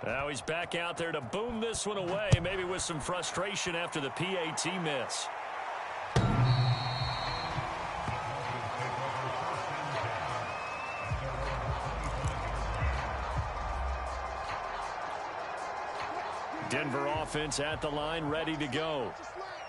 Now he's back out there to boom this one away, maybe with some frustration after the PAT miss. Denver offense at the line, ready to go.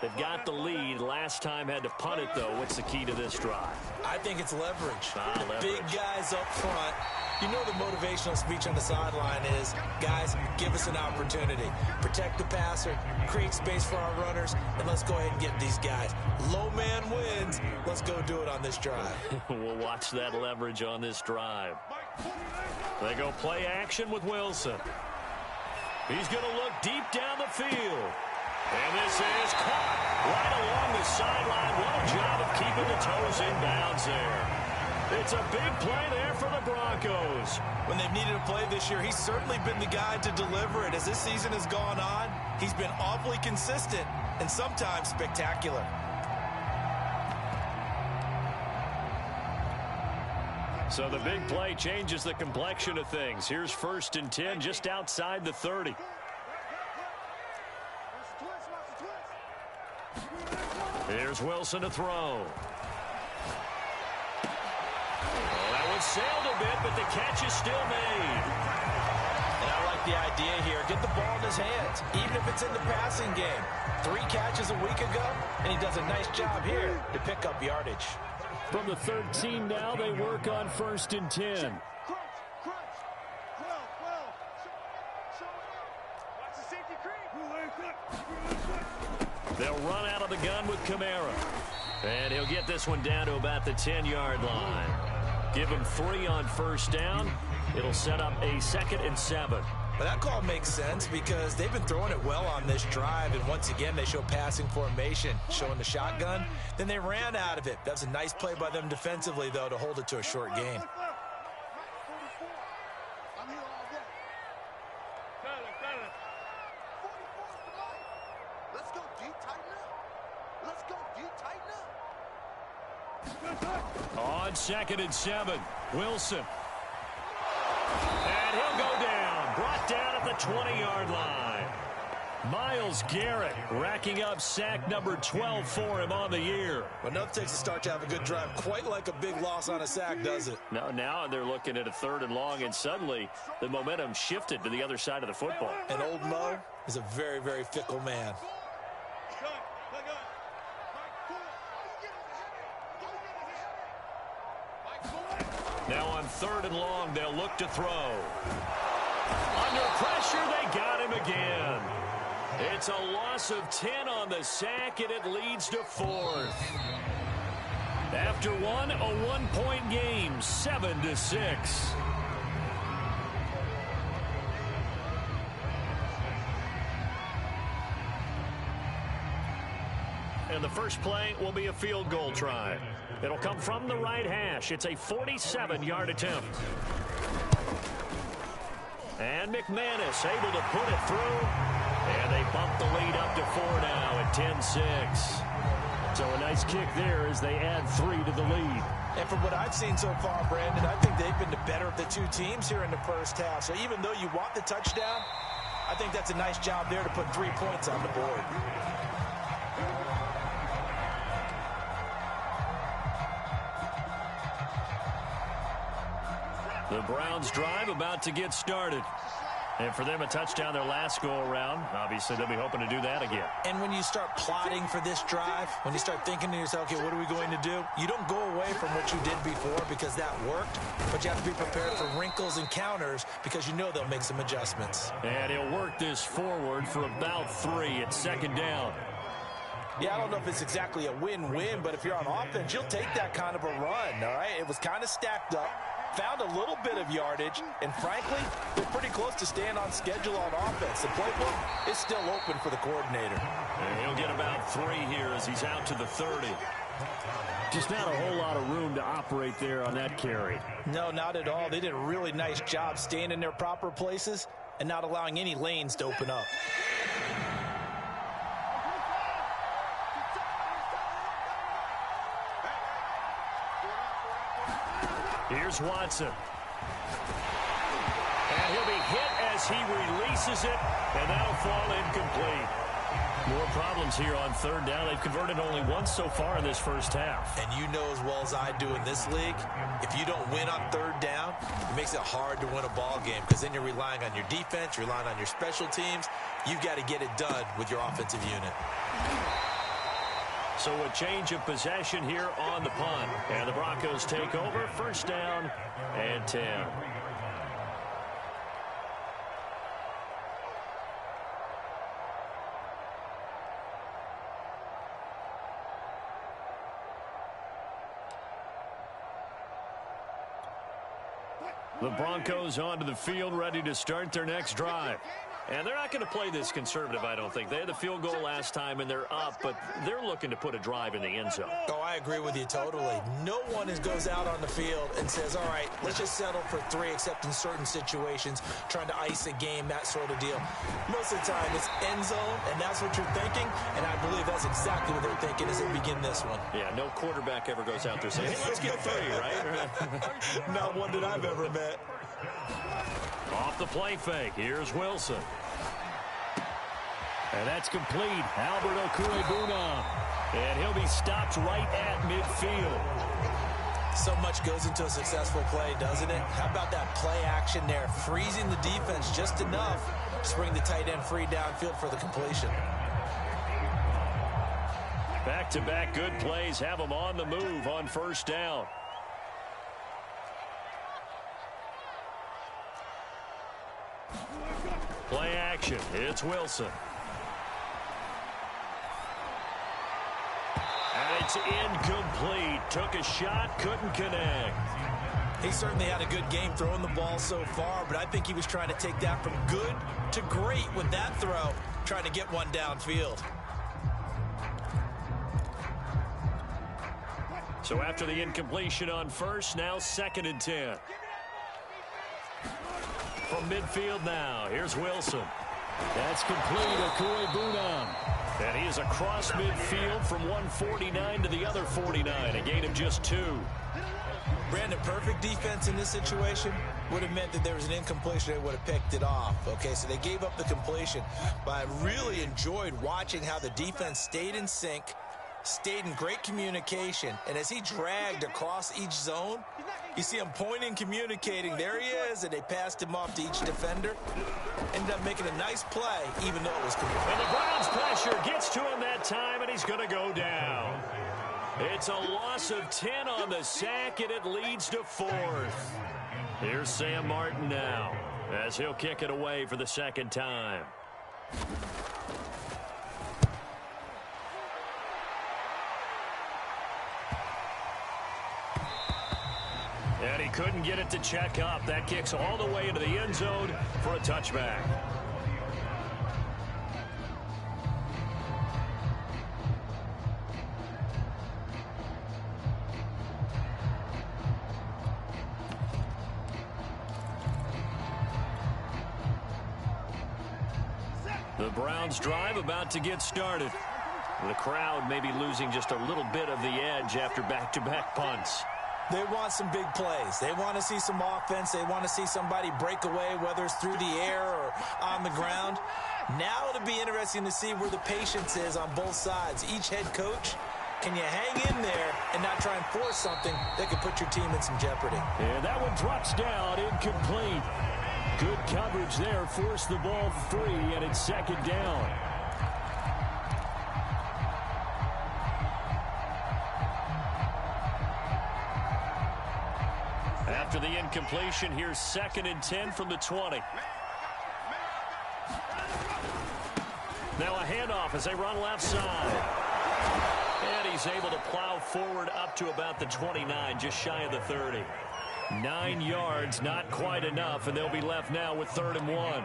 They've got the lead. Last time had to punt it, though. What's the key to this drive? I think it's leverage. Leverage. Big guys up front. You know the motivational speech on the sideline is, guys, give us an opportunity. Protect the passer, create space for our runners, and let's go ahead and get these guys. Low man wins. Let's go do it on this drive. We'll watch that leverage on this drive. They go play action with Wilson. He's going to look deep down the field. And this is caught right along the sideline. What a job of keeping the toes in bounds there. It's a big play there for the Broncos. When they've needed a play this year, he's certainly been the guy to deliver it. As this season has gone on, he's been awfully consistent and sometimes spectacular. So the big play changes the complexion of things. Here's 1st and 10 just outside the 30. Here's Wilson to throw. Well, that one sailed a bit, but the catch is still made. And I like the idea here. Get the ball in his hands, even if it's in the passing game. 3 catches a week ago, and he does a nice job here to pick up yardage. From the 13 now, they work on 1st and 10. They'll run out of the gun with Kamara. And he'll get this one down to about the 10-yard line. Give him 3 on 1st down. It'll set up a 2nd and 7. But that call makes sense because they've been throwing it well on this drive. And once again, they show passing formation, showing the shotgun. Then they ran out of it. That was a nice play by them defensively, though, to hold it to a short gain. On 2nd and 7, Wilson. And he'll go down. Brought down at the 20-yard line. Myles Garrett racking up sack number 12 for him on the year. Well, enough takes to start to have a good drive. Quite like a big loss on a sack, does it? Now they're looking at a 3rd and long, and suddenly the momentum shifted to the other side of the football. And old Mo is a very, very fickle man. Now on 3rd and long, they'll look to throw. Under pressure, they got him again. It's a loss of 10 on the sack, and it leads to 4th. After one, a 1-point game, 7-6. And the first play will be a field goal try. It'll come from the right hash. It's a 47-yard attempt. And McManus able to put it through. And they bump the lead up to 4 now at 10-6. So a nice kick there as they add 3 to the lead. And from what I've seen so far, Brandon, I think they've been the better of the 2 teams here in the first half. So even though you want the touchdown, I think that's a nice job there to put 3 points on the board. The Browns drive about to get started. And for them, a touchdown their last go-around. Obviously, they'll be hoping to do that again. And when you start plotting for this drive, when you start thinking to yourself, okay, what are we going to do? You don't go away from what you did before because that worked. But you have to be prepared for wrinkles and counters because you know they'll make some adjustments. And he'll work this forward for about 3 at 2nd down. Yeah, I don't know if it's exactly a win-win, but if you're on offense, you'll take that kind of a run, all right? It was kind of stacked up. Found a little bit of yardage, and frankly, they're pretty close to staying on schedule on offense. The playbook is still open for the coordinator. And he'll get about 3 here as he's out to the 30. Just not a whole lot of room to operate there on that carry. No, not at all. They did a really nice job staying in their proper places and not allowing any lanes to open up. Here's Watson. And he'll be hit as he releases it, and that'll fall incomplete. More problems here on third down. They've converted only once so far in this first half. And you know as well as I do in this league, if you don't win on third down, it makes it hard to win a ball game because then you're relying on your defense, you're relying on your special teams. You've got to get it done with your offensive unit. So a change of possession here on the punt. And the Broncos take over, first down and 10. The Broncos onto the field, ready to start their next drive. And they're not going to play this conservative, I don't think. They had the field goal last time, and they're up, but they're looking to put a drive in the end zone. Oh, I agree with you totally. No one goes out on the field and says, all right, let's just settle for 3, except in certain situations, trying to ice a game, that sort of deal. Most of the time, it's end zone, and that's what you're thinking, and I believe that's exactly what they're thinking as they begin this one. Yeah, no quarterback ever goes out there saying, hey, let's get 3, right? Not one that I've ever met. Off the play fake, here's Wilson. And that's complete. Albert Okwuegbunam. And he'll be stopped right at midfield. So much goes into a successful play, doesn't it? How about that play action there? Freezing the defense just enough to bring the tight end free downfield for the completion. Back-to-back good plays have them on the move on first down. Play action. It's Wilson. And it's incomplete. Took a shot, couldn't connect. He certainly had a good game throwing the ball so far, but I think he was trying to take that from good to great with that throw, trying to get one downfield. So after the incompletion on first, now 2nd and 10. From midfield now, here's Wilson. That's complete, Okwuegbunam. And he is across midfield from 149 to the other 49, a gain of just 2. Brandon, perfect defense in this situation would have meant that there was an incompletion. They would have picked it off. Okay, so they gave up the completion. But I really enjoyed watching how the defense stayed in sync, stayed in great communication, and as he dragged across each zone, you see him pointing, communicating. There he is, and they passed him off to each defender. Ended up making a nice play, even though it was complete. And the Browns' pressure gets to him that time, and he's going to go down. It's a loss of 10 on the sack, and it leads to 4th. Here's Sam Martin now, as he'll kick it away for the 2nd time. And he couldn't get it to check up. That kicks all the way into the end zone for a touchback. The Browns drive about to get started. The crowd may be losing just a little bit of the edge after back-to-back punts. They want some big plays. They want to see some offense. They want to see somebody break away, whether it's through the air or on the ground. Now it'll be interesting to see where the patience is on both sides. Each head coach, can you hang in there and not try and force something that could put your team in some jeopardy? And that one drops down, incomplete. Good coverage there, forced the ball free, and it's 2nd down. After the incompletion, here's 2nd and 10 from the 20. Now a handoff as they run left side. And he's able to plow forward up to about the 29, just shy of the 30. 9 yards, not quite enough, and they'll be left now with 3rd and 1.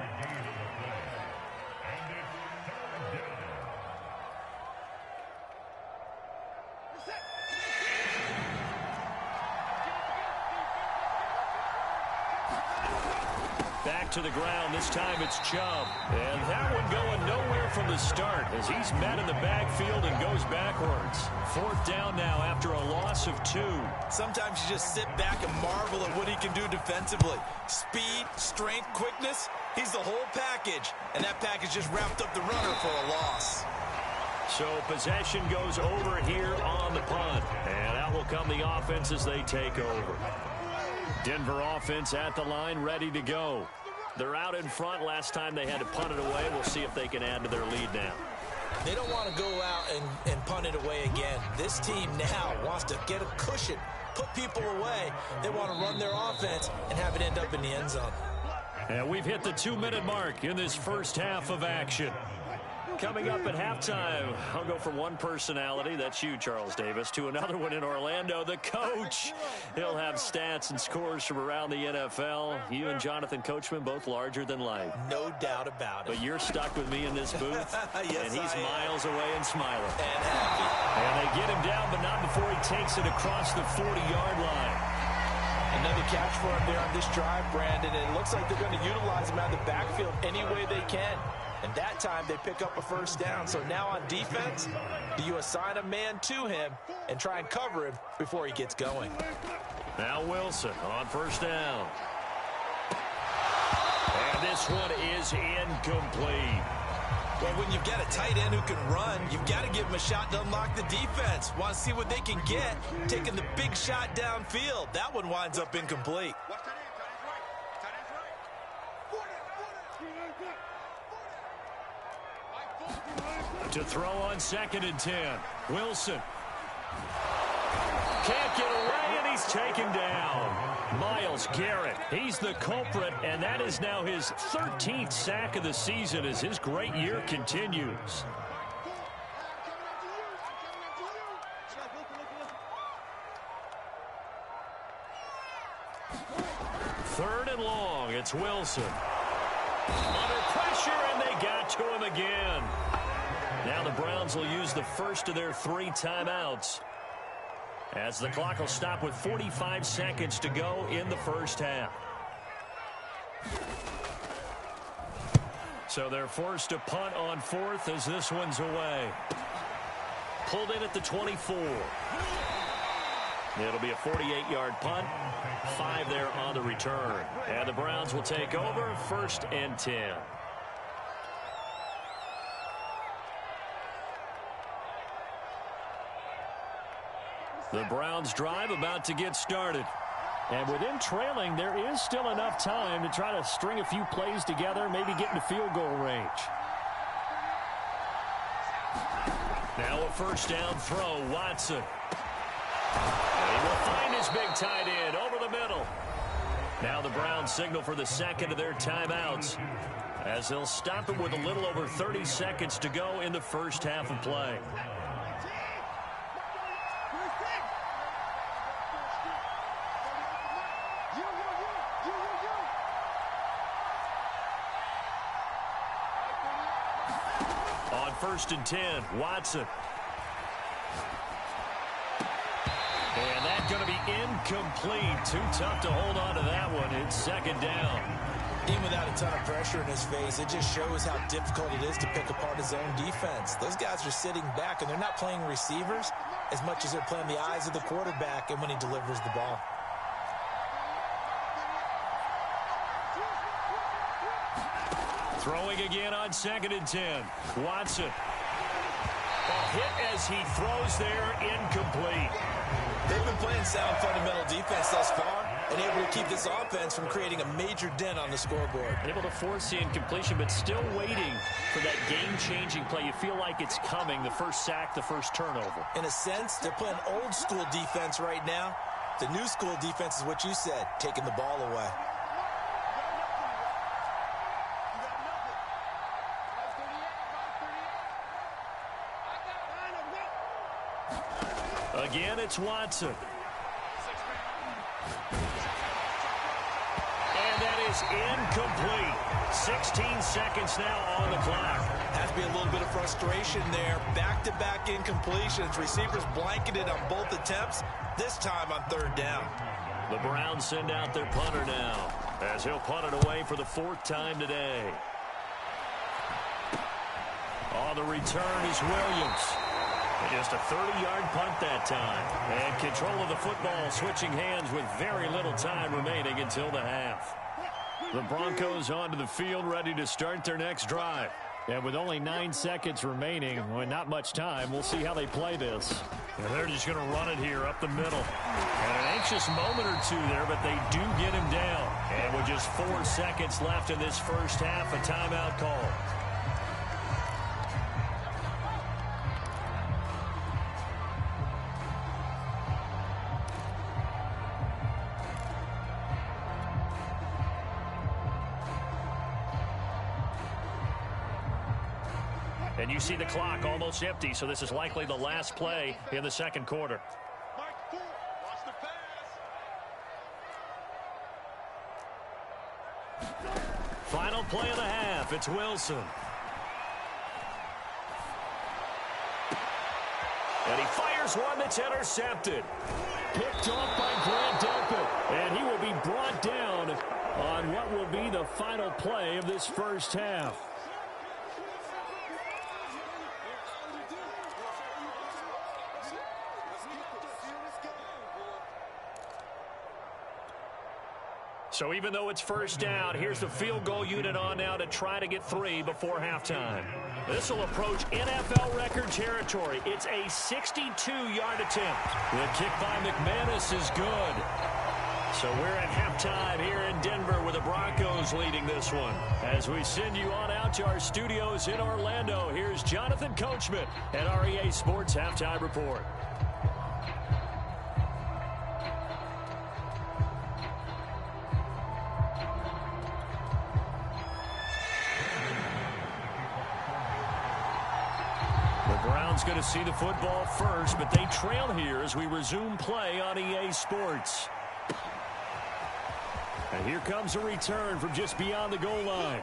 back to the ground. This time it's Chubb. And that one going nowhere from the start as he's met in the backfield and goes backwards. 4th down now after a loss of 2. Sometimes you just sit back and marvel at what he can do defensively. Speed, strength, quickness, he's the whole package. And that package just wrapped up the runner for a loss. So possession goes over here on the punt. And out will come the offense as they take over. Denver offense at the line, ready to go. They're out in front. Last time they had to punt it away. We'll see if they can add to their lead now. They don't want to go out and punt it away again. This team now wants to get a cushion, put people away. They want to run their offense and have it end up in the end zone. And we've hit the 2-minute mark in this first half of action. Coming up at halftime, I'll go from one personality, that's you, Charles Davis, to another one in Orlando, the coach. He'll have stats and scores from around the NFL. You and Jonathan Coachman, both larger than life. No doubt about it. But you're stuck with me in this booth, yes, and he's miles away and smiling. And happy. And they get him down, but not before he takes it across the 40-yard line. Another catch for him there on this drive, Brandon. And it looks like they're going to utilize him out of the backfield any way they can. And that time they pick up a first down. So now on defense, do you assign a man to him and try and cover him before he gets going? Now Wilson on first down. And this one is incomplete. Well, when you've got a tight end who can run, you've got to give him a shot to unlock the defense. Want to see what they can get, taking the big shot downfield. That one winds up incomplete. To throw on 2nd and 10. Wilson. Can't get away, and he's taken down. Myles Garrett, he's the culprit, and that is now his 13th sack of the season as his great year continues. Third and long, it's Wilson. Under pressure, and they got to him again. Now the Browns will use the first of their 3 timeouts, as the clock will stop with 45 seconds to go in the first half. So they're forced to punt on 4th as this one's away. Pulled in at the 24. It'll be a 48-yard punt. 5 there on the return. And the Browns will take over 1st and 10. The Browns drive about to get started. And with them trailing, there is still enough time to try to string a few plays together, maybe get into field goal range. Now a first down throw, Watson. And he will find his big tight end over the middle. Now the Browns signal for the second of their timeouts, as they'll stop it with a little over 30 seconds to go in the first half of play. On 1st and 10, Watson. And that's going to be incomplete. Too tough to hold on to that one. It's 2nd down. Even without a ton of pressure in his face, it just shows how difficult it is to pick apart his own defense. Those guys are sitting back, and they're not playing receivers as much as they're playing the eyes of the quarterback and when he delivers the ball. Throwing again on 2nd and 10. Watson. A hit as he throws there, incomplete. They've been playing sound fundamental defense thus far and able to keep this offense from creating a major dent on the scoreboard. Able to force the incompletion, but still waiting for that game-changing play. You feel like it's coming, the first sack, the first turnover. In a sense, they're playing old-school defense right now. The new school defense is what you said, taking the ball away. Again, it's Watson. And that is incomplete. 16 seconds now on the clock. Has to be a little bit of frustration there. Back-to-back incompletions. Receivers blanketed on both attempts, this time on 3rd down. The Browns send out their punter now. as he'll punt it away for the 4th time today. On the return is Williams. Just a 30-yard punt that time. And control of the football switching hands with very little time remaining until the half. The Broncos onto the field ready to start their next drive. And with only 9 seconds remaining, well, not much time, we'll see how they play this. And they're just going to run it here up the middle. And an anxious moment or two there, but they do get him down. And with just 4 seconds left in this first half, a timeout call. And you see the clock almost empty, so this is likely the last play in the second quarter. Final play of the half. It's Wilson. And he fires one that's intercepted. Picked off by Grant Delpit. And he will be brought down on what will be the final play of this first half. So even though it's first down, here's the field goal unit on now to try to get 3 before halftime. This will approach NFL record territory. It's a 62-yard attempt. The kick by McManus is good. So we're at halftime here in Denver with the Broncos leading this one. As we send you on out to our studios in Orlando, here's Jonathan Coachman at REA Sports Halftime Report. Going to see the football first, but they trail here as we resume play on EA Sports. And here comes a return from just beyond the goal line.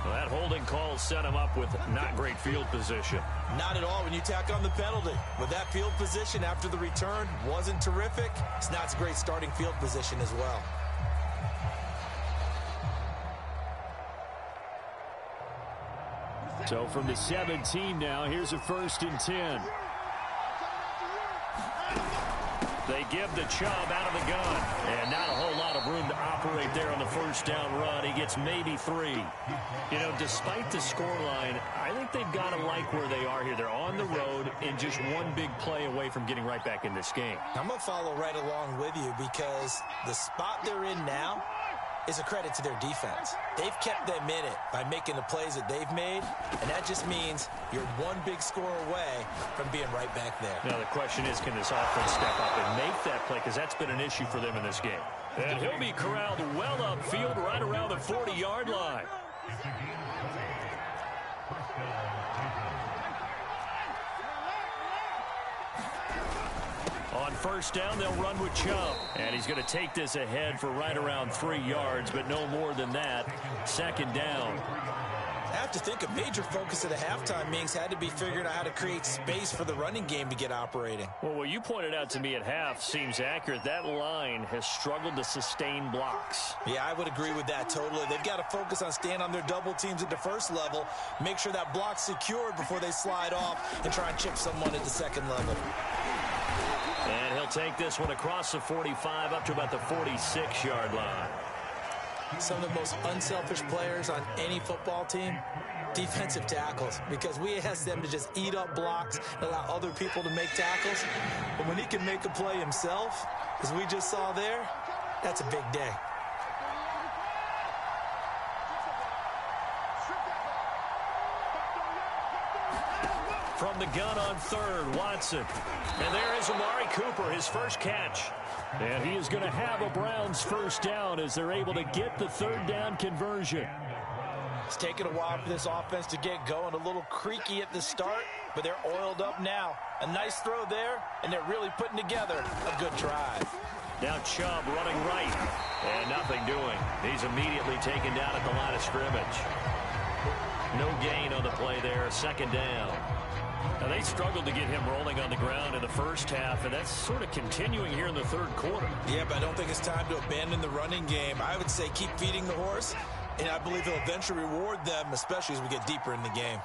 That holding call set him up with not great field position. Not at all when you tack on the penalty. With that field position after the return wasn't terrific. It's not a great starting field position as well. So from the 17 now, here's a 1st and 10. They give the Chubb out of the gun. And not a whole lot of room to operate there on the first down run. He gets maybe 3. You know, despite the scoreline, I think they've got to like where they are here. They're on the road and just one big play away from getting right back in this game. I'm going to follow right along with you because the spot they're in now is a credit to their defense. They've kept them in it by making the plays that they've made, and that just means you're one big score away from being right back there. Now the question is, can this offense step up and make that play, because that's been an issue for them in this game. And he'll be corralled well upfield right around the 40-yard line. On first down, they'll run with Chubb. And he's going to take this ahead for right around 3 yards, but no more than that. 2nd down. I have to think a major focus at the halftime meetings had to be figuring out how to create space for the running game to get operating. Well, what you pointed out to me at half seems accurate. That line has struggled to sustain blocks. Yeah, I would agree with that totally. They've got to focus on staying on their double teams at the first level, make sure that block's secured before they slide off and try and chip someone at the second level. And he'll take this one across the 45 up to about the 46-yard line. Some of the most unselfish players on any football team, defensive tackles, because we ask them to just eat up blocks and allow other people to make tackles. But when he can make a play himself, as we just saw there, that's a big day. From the gun on 3rd, Watson. And there is Amari Cooper, his first catch. And he is going to have a Browns first down as they're able to get the 3rd down conversion. It's taken a while for this offense to get going. A little creaky at the start, but they're oiled up now. A nice throw there, and they're really putting together a good drive. Now Chubb running right. And nothing doing. He's immediately taken down at the line of scrimmage. No gain on the play there. Second down. Now, they struggled to get him rolling on the ground in the first half, and that's sort of continuing here in the third quarter. Yeah, but I don't think it's time to abandon the running game. I would say keep feeding the horse, and I believe he'll eventually reward them, especially as we get deeper in the game.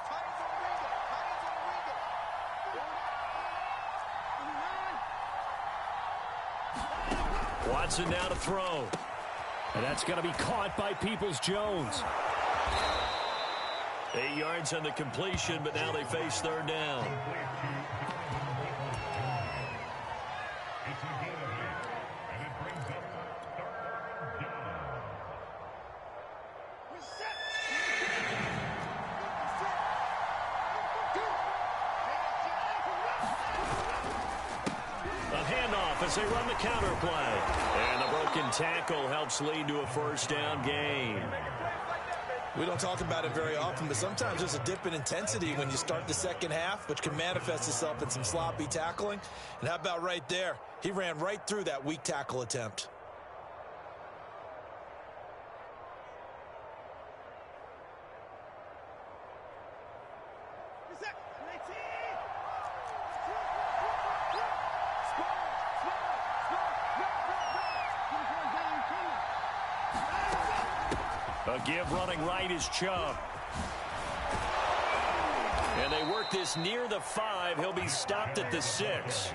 Watson now to throw. And that's going to be caught by Peoples-Jones. 8 yards on the completion, but now they face third down. A handoff as they run the counter play. And the broken tackle helps lead to a first down gain. We don't talk about it very often, but sometimes there's a dip in intensity when you start the second half, which can manifest itself in some sloppy tackling. And how about right there? He ran right through that weak tackle attempt. A give running right is Chubb. And they work this near the 5. He'll be stopped at the 6.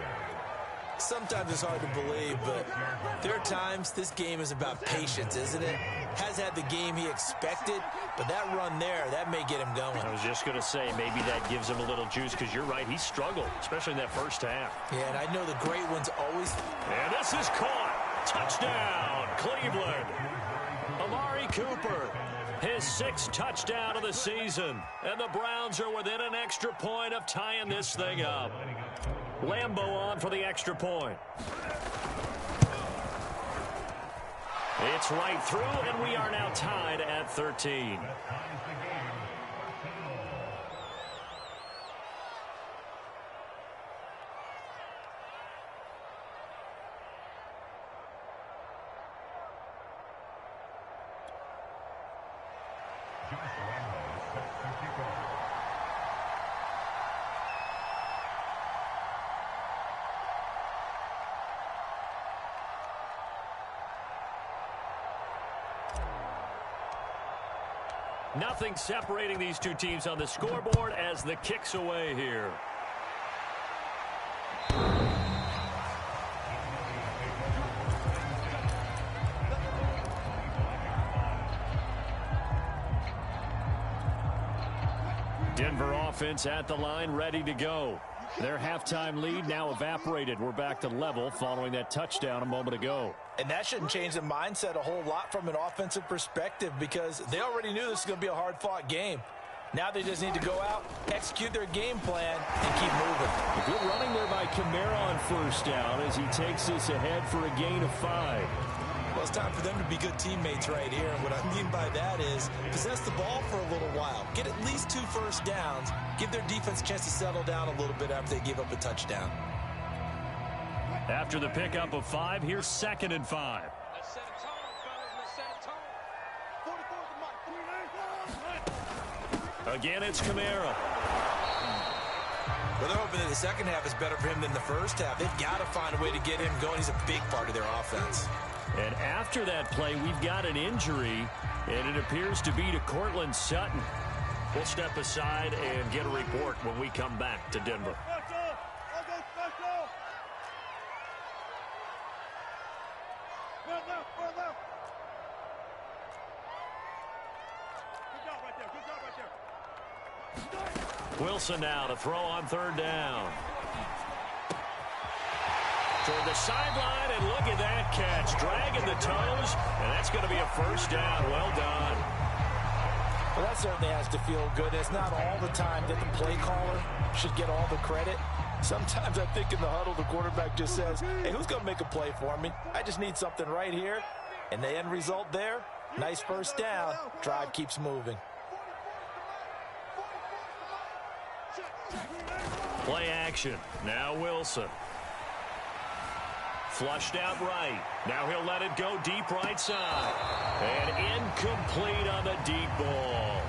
Sometimes it's hard to believe, but there are times this game is about patience, isn't it? Has had the game he expected, but that run there, that may get him going. I was just going to say, maybe that gives him a little juice, because you're right, he struggled, especially in that first half. Yeah, and I know the great ones always... And this is caught. Touchdown, Cleveland. Amari Cooper, his 6th touchdown of the season. And the Browns are within an extra point of tying this thing up. Lambeau on for the extra point. It's right through, and we are now tied at 13. Nothing separating these two teams on the scoreboard as the kick's away here. Denver offense at the line, ready to go. Their halftime lead now evaporated. We're back to level following that touchdown a moment ago. And that shouldn't change the mindset a whole lot from an offensive perspective, because they already knew this was going to be a hard-fought game. Now they just need to go out, execute their game plan, and keep moving. Good running there by Kamara on first down as he takes this ahead for a gain of 5. Well, it's time for them to be good teammates right here. And what I mean by that is possess the ball for a little while. Get at least 2 first downs. Give their defense a chance to settle down a little bit after they give up a touchdown. After the pickup of 5, here's 2nd and 5. Again, it's Kamara. Well, they're hoping that the second half is better for him than the first half. They've got to find a way to get him going. He's a big part of their offense. And after that play, we've got an injury, and it appears to be to Cortland Sutton. We'll step aside and get a report when we come back to Denver. Wilson now to throw on 3rd down. Toward the sideline, and look at that catch. Dragging the toes, and that's going to be a first down. Well done. Well, that certainly has to feel good. It's not all the time that the play caller should get all the credit. Sometimes I think in the huddle, the quarterback just says, hey, who's going to make a play for me? I just need something right here. And the end result there, nice first down. Drive keeps moving. Play action. Now Wilson. flushed out right. Now he'll let it go deep right side. And incomplete on the deep ball.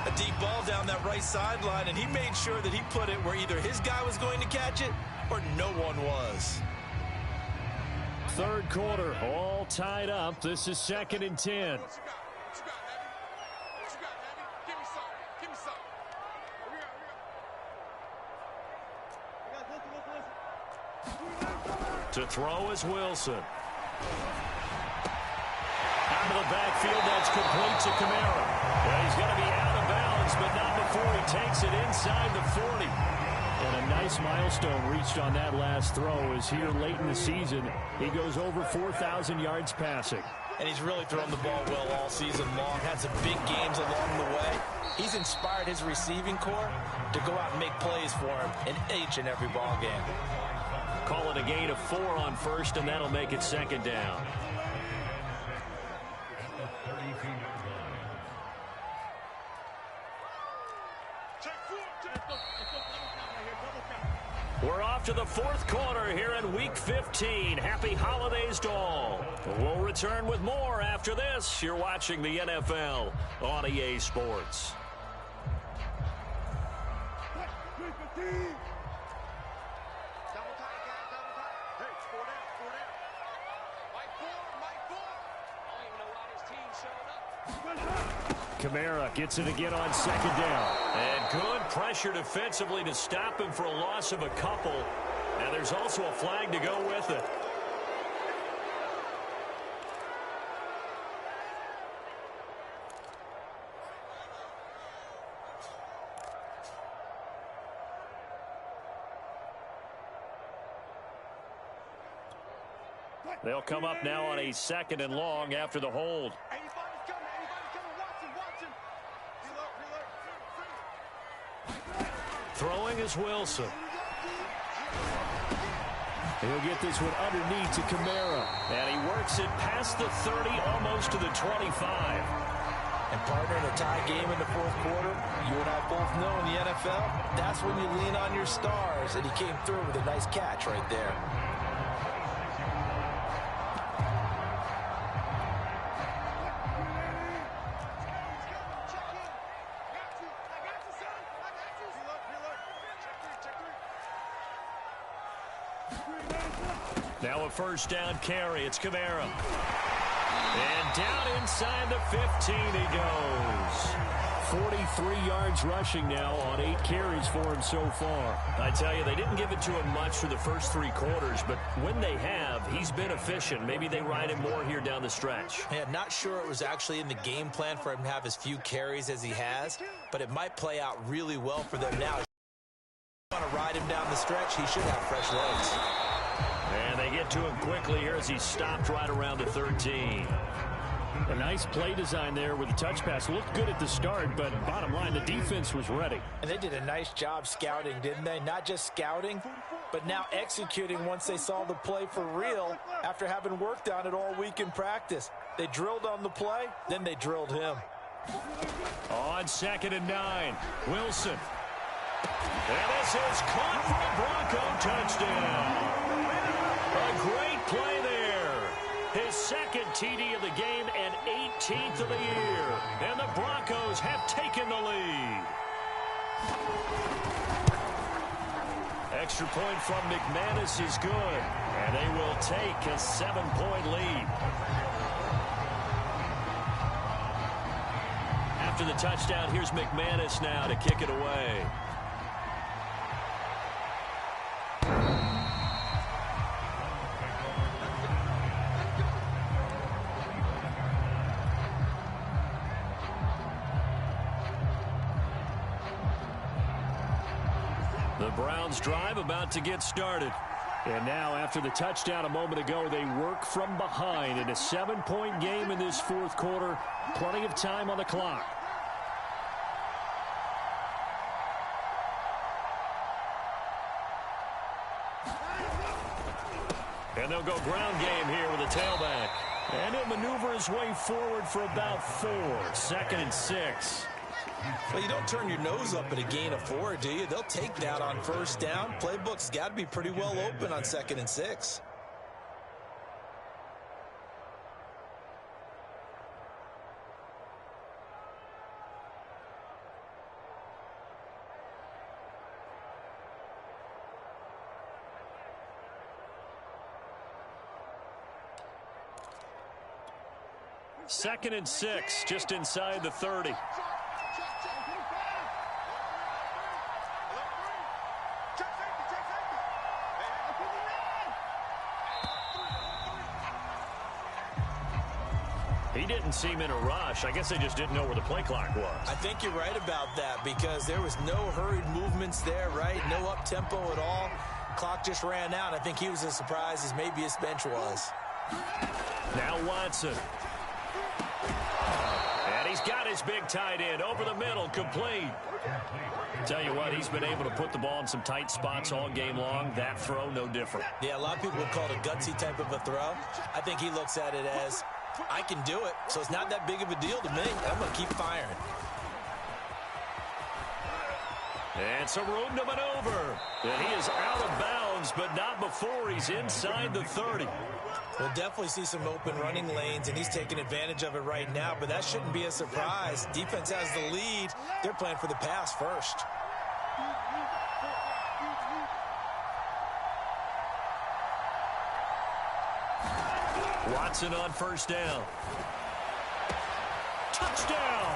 A deep ball down that right sideline, and he made sure that he put it where either his guy was going to catch it or no one was. Third quarter, all tied up. This is 2nd and 10. To throw is Wilson. Out of the backfield, that's complete to Kamara. Well, he's going to be out of bounds, but not before he takes it inside the 40. And a nice milestone reached on that last throw as here late in the season, he goes over 4,000 yards passing. And he's really thrown the ball well all season long. Had some big games along the way. He's inspired his receiving corps to go out and make plays for him in each and every ball game. Call it a gain of 4 on first, and that'll make it 2nd down. We're off to the 4th quarter here in Week 15. Happy holidays to all. We'll return with more after this. You're watching the NFL on EA Sports. Kamara gets it again on 2nd down. And good pressure defensively to stop him for a loss of a couple. And there's also a flag to go with it. They'll come up now on a 2nd and long after the hold. Throwing is Wilson. He'll get this one underneath to Kamara. And he works it past the 30, almost to the 25. And partner, in a tie game in the 4th quarter, you and I both know in the NFL, that's when you lean on your stars. And he came through with a nice catch right there. Now a 1st down carry. It's Kamara. And down inside the 15 he goes. 43 yards rushing now on 8 carries for him so far. I tell you, they didn't give it to him much for the first 3 quarters, but when they have, he's been efficient. Maybe they ride him more here down the stretch. Yeah, not sure it was actually in the game plan for him to have as few carries as he has, but it might play out really well for them now. If you want to ride him down the stretch, he should have fresh legs. And they get to him quickly here as he stopped right around the 13. A nice play design there with the touch pass. Looked good at the start, but bottom line, the defense was ready. And they did a nice job scouting, didn't they? Not just scouting, but now executing once they saw the play for real after having worked on it all week in practice. They drilled on the play, then they drilled him. On 2nd and 9, Wilson. And this is caught for a Bronco touchdown. A great play there. His 2nd TD of the game and 18th of the year. And the Broncos have taken the lead. Extra point from McManus is good. And they will take a 7-point lead. After the touchdown, here's McManus now to kick it away. The Browns drive about to get started. And now after the touchdown a moment ago, they work from behind in a 7-point game in this 4th quarter. Plenty of time on the clock. And they'll go ground game here with a tailback. And he'll maneuver his way forward for about 4. 2nd and 6. Well, you don't turn your nose up at a gain of 4, do you? They'll take that on 1st down. Playbook's got to be pretty well open on 2nd and 6. 2nd and 6, just inside the 30. He didn't seem in a rush. I guess they just didn't know where the play clock was. I think you're right about that because there was no hurried movements there, right? No up-tempo at all. Clock just ran out. I think he was as surprised as maybe his bench was. Now Watson. And he's got his big tight end over the middle, complete. Tell you what, he's been able to put the ball in some tight spots all game long. That throw, no different. Yeah, a lot of people would call it a gutsy type of a throw. I think he looks at it as, I can do it, so it's not that big of a deal to me. I'm going to keep firing. And some room to maneuver. And he is out of bounds, but not before he's inside the 30. We'll definitely see some open running lanes, and he's taking advantage of it right now, but that shouldn't be a surprise. Defense has the lead. They're playing for the pass first. Watson on first down. Touchdown!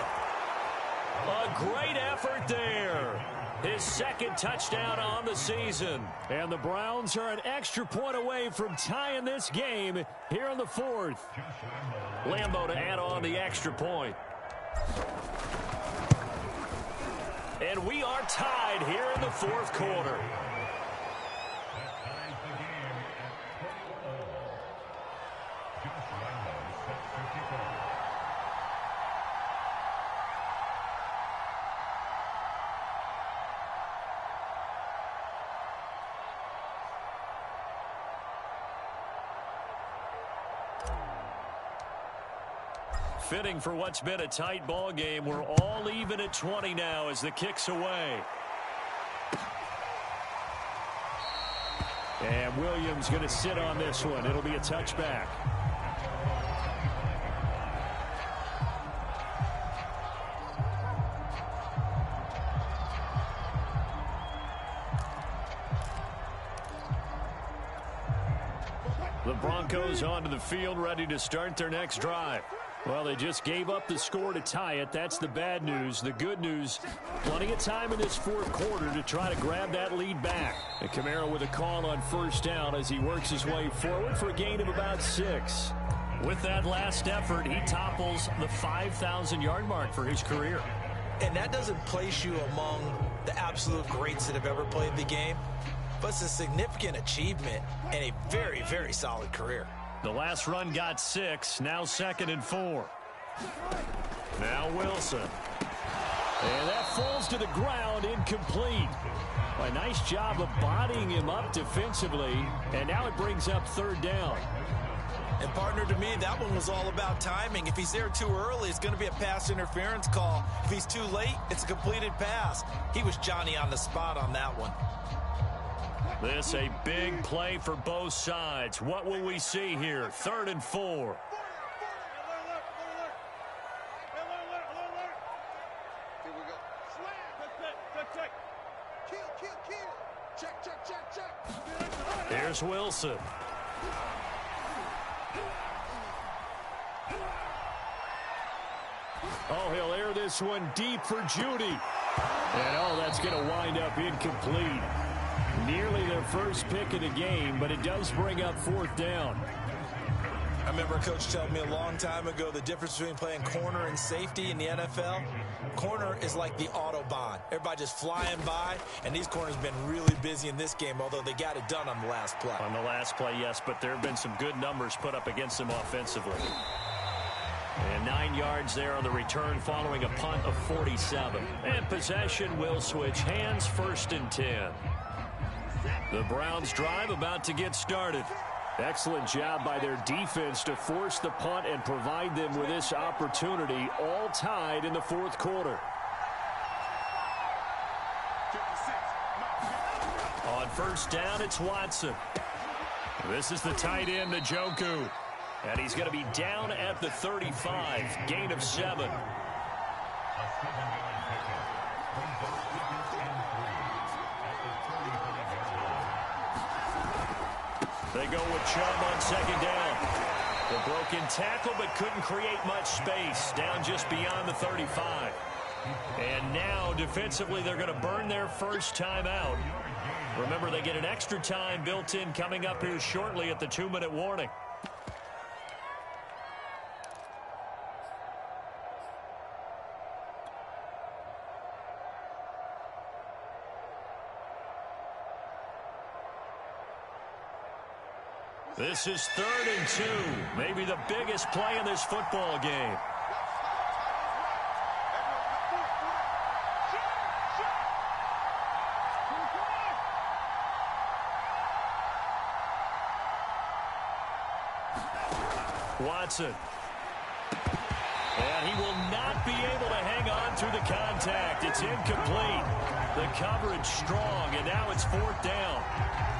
A great effort there. His 2nd touchdown on the season. And the Browns are an extra point away from tying this game here in the 4th. Lambeau to add on the extra point. And we are tied here in the 4th quarter. Fitting for what's been a tight ball game. We're all even at 20 now as the kick's away. And Williams going to sit on this one. It'll be a touchback. The Broncos onto the field, ready to start their next drive. Well, they just gave up the score to tie it. That's the bad news. The good news, plenty of time in this 4th quarter to try to grab that lead back. And Kamara with a call on first down as he works his way forward for a gain of about 6. With that last effort, he topples the 5,000-yard mark for his career. And that doesn't place you among the absolute greats that have ever played the game, but it's a significant achievement and a very, very solid career. The last run got 6, now 2nd and 4. Now Wilson. And that falls to the ground, incomplete. A nice job of bodying him up defensively, and now it brings up 3rd down. And partner, to me, that one was all about timing. If he's there too early, it's going to be a pass interference call. If he's too late, it's a completed pass. He was Johnny on the spot on that one. This a big play for both sides. What will we see here? 3rd and 4. Here's Wilson. Oh, he'll air this one deep for Judy. And oh, that's going to wind up incomplete. Nearly their first pick of the game, but it does bring up 4th down. I remember a coach telling me a long time ago the difference between playing corner and safety in the NFL. Corner is like the Autobahn. Everybody just flying by, and these corners have been really busy in this game, although they got it done on the last play. On the last play, yes, but there have been some good numbers put up against them offensively. And 9 yards there on the return following a punt of 47. And possession will switch hands, 1st and 10. The Browns drive about to get started. Excellent job by their defense to force the punt and provide them with this opportunity, all tied in the 4th quarter. On first down, it's Watson. This is the tight end, Njoku. And he's going to be down at the 35, gain of 7. They go with Chubb on 2nd down. The broken tackle, but couldn't create much space. Down just beyond the 35. And now, defensively, they're going to burn their first timeout. Remember, they get an extra time built in coming up here shortly at the 2-minute warning. This is 3rd and 2. Maybe the biggest play in this football game. Watson. And he will not be able to hang on through the contact. It's incomplete. The coverage strong, and now it's 4th down.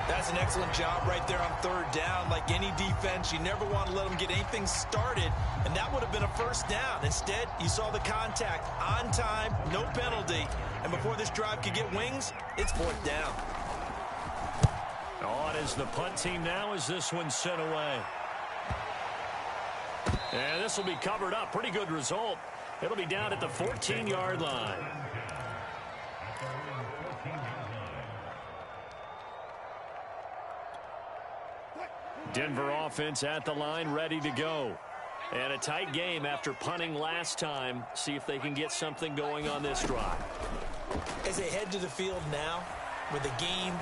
That's an excellent job right there on 3rd down. Like any defense, you never want to let them get anything started, and that would have been a 1st down. Instead, you saw the contact on time, no penalty, and before this drive could get wings, it's 4th down. On is the punt team now as this one's sent away. And this will be covered up. Pretty good result. It'll be down at the 14-yard line. Denver offense at the line, ready to go. And a tight game after punting last time. See if they can get something going on this drive. As they head to the field now, with the game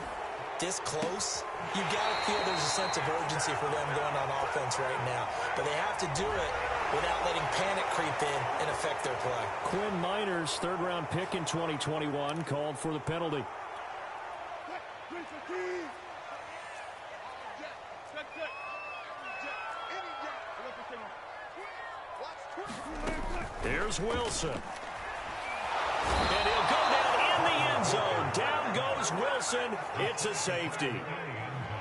this close, you got to feel there's a sense of urgency for them going on offense right now. But they have to do it without letting panic creep in and affect their play. Quinn Miners, 3rd-round pick in 2021, called for the penalty. Here's Wilson. And he'll go down in the end zone. Down goes Wilson. It's a safety.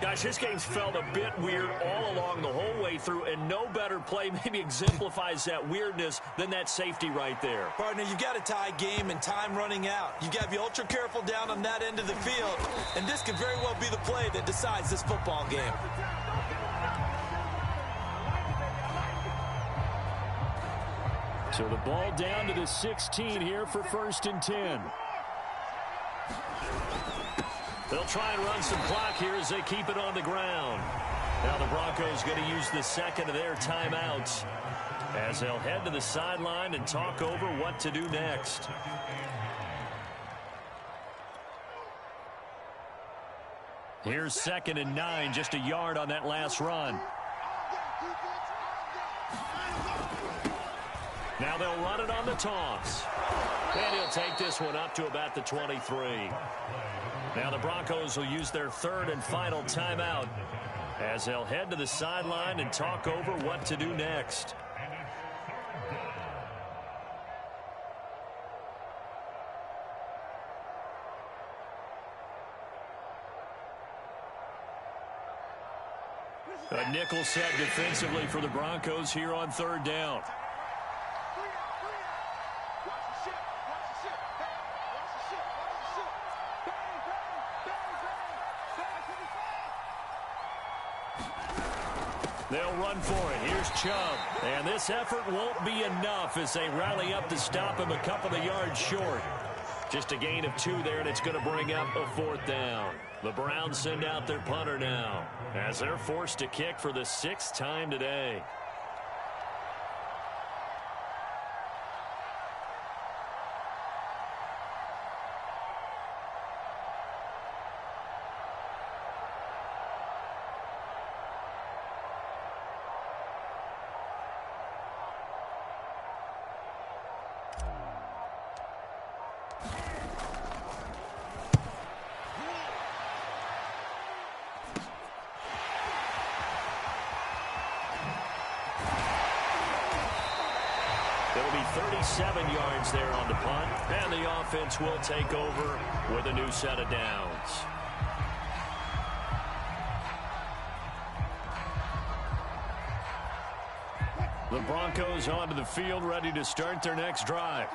Gosh, this game's felt a bit weird all along the whole way through, and no better play maybe exemplifies that weirdness than that safety right there. Partner, you've got a tie game and time running out. You've got to be ultra careful down on that end of the field, and this could very well be the play that decides this football game. So the ball down to the 16 here for 1st and 10. They'll try and run some clock here as they keep it on the ground. Now the Broncos going to use the second of their timeouts as they'll head to the sideline and talk over what to do next. Here's 2nd and 9, just a yard on that last run. Now they'll run it on the toss. And he'll take this one up to about the 23. Now the Broncos will use their 3rd and final timeout as they'll head to the sideline and talk over what to do next. A nickel set defensively for the Broncos here on 3rd down. They'll run for it. Here's Chubb. And this effort won't be enough as they rally up to stop him a couple of yards short. Just a gain of 2 there, and it's going to bring up a 4th down. The Browns send out their punter now as they're forced to kick for the 6th time today. It'll be 37 yards there on the punt, and the offense will take over with a new set of downs. The Broncos onto the field, ready to start their next drive.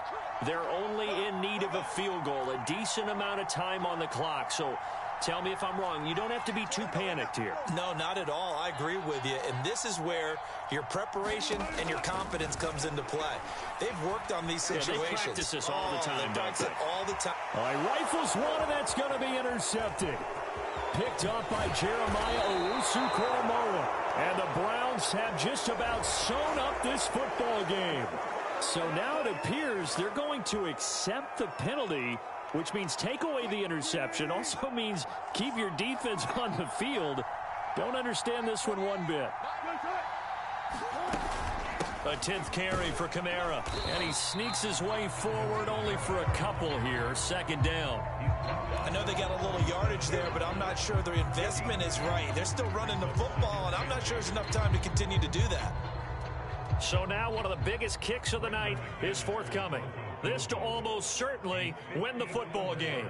They're only in need of a field goal, a decent amount of time on the clock, so Tell me if I'm wrong. You don't have to be too panicked here. No, not at all. I agree with you. And this is where your preparation and your confidence comes into play. They've worked on these situations. Yeah, they practice this all the time, they practice it all the time. All right, rifles one, and that's going to be intercepted. Picked up by Jeremiah Owusu-Koramoah. And the Browns have just about sewn up this football game. So now it appears they're going to accept the penalty, which means take away the interception. Also means keep your defense on the field. Don't understand this one bit. A 10th carry for Kamara. And he sneaks his way forward only for a couple here. Second down. I know they got a little yardage there, but I'm not sure their investment is right. They're still running the football, and I'm not sure there's enough time to continue to do that. So now one of the biggest kicks of the night is forthcoming. This to almost certainly win the football game.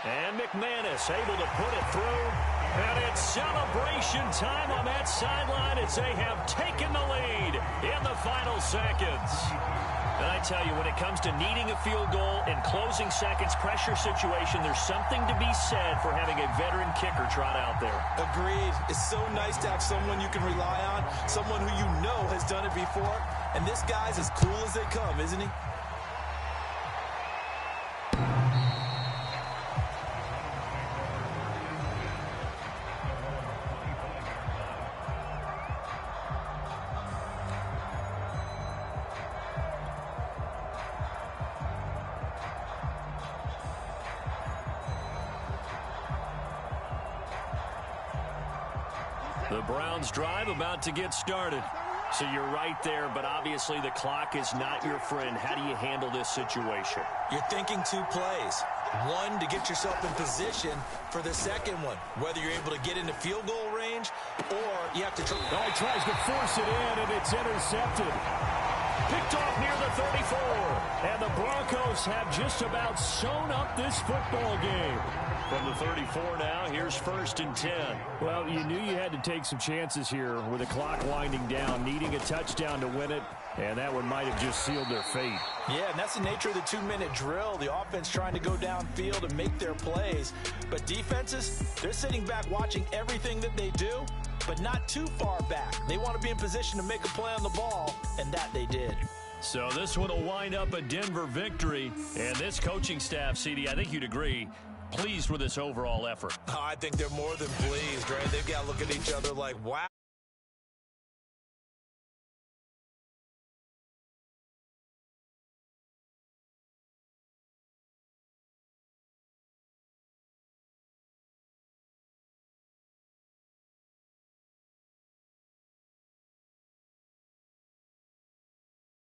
And McManus able to put it through. And it's celebration time on that sideline as they have taken the lead in the final seconds. And I tell you, when it comes to needing a field goal in closing seconds, pressure situation, there's something to be said for having a veteran kicker trot out there. Agreed. It's so nice to have someone you can rely on, someone who you know has done it before. And this guy's as cool as they come, isn't he? The Browns drive about to get started. So you're right there, but obviously the clock is not your friend. How do you handle this situation? You're thinking two plays. One, to get yourself in position for the second one, whether you're able to get into field goal range or you have to try. Oh, he tries to force it in, and it's intercepted. Picked off near the 34. And the Broncos have just about sewn up this football game. From the 34 now, here's 1st and 10. Well, you knew you had to take some chances here with the clock winding down, needing a touchdown to win it, and that one might have just sealed their fate. Yeah, and that's the nature of the 2-minute drill. The offense trying to go downfield and make their plays. But defenses, they're sitting back watching everything that they do, but not too far back. They want to be in position to make a play on the ball, and that they did. So this one will wind up a Denver victory. And this coaching staff, CD, I think you'd agree, pleased with this overall effort. I think they're more than pleased, right? They've got to look at each other like, wow.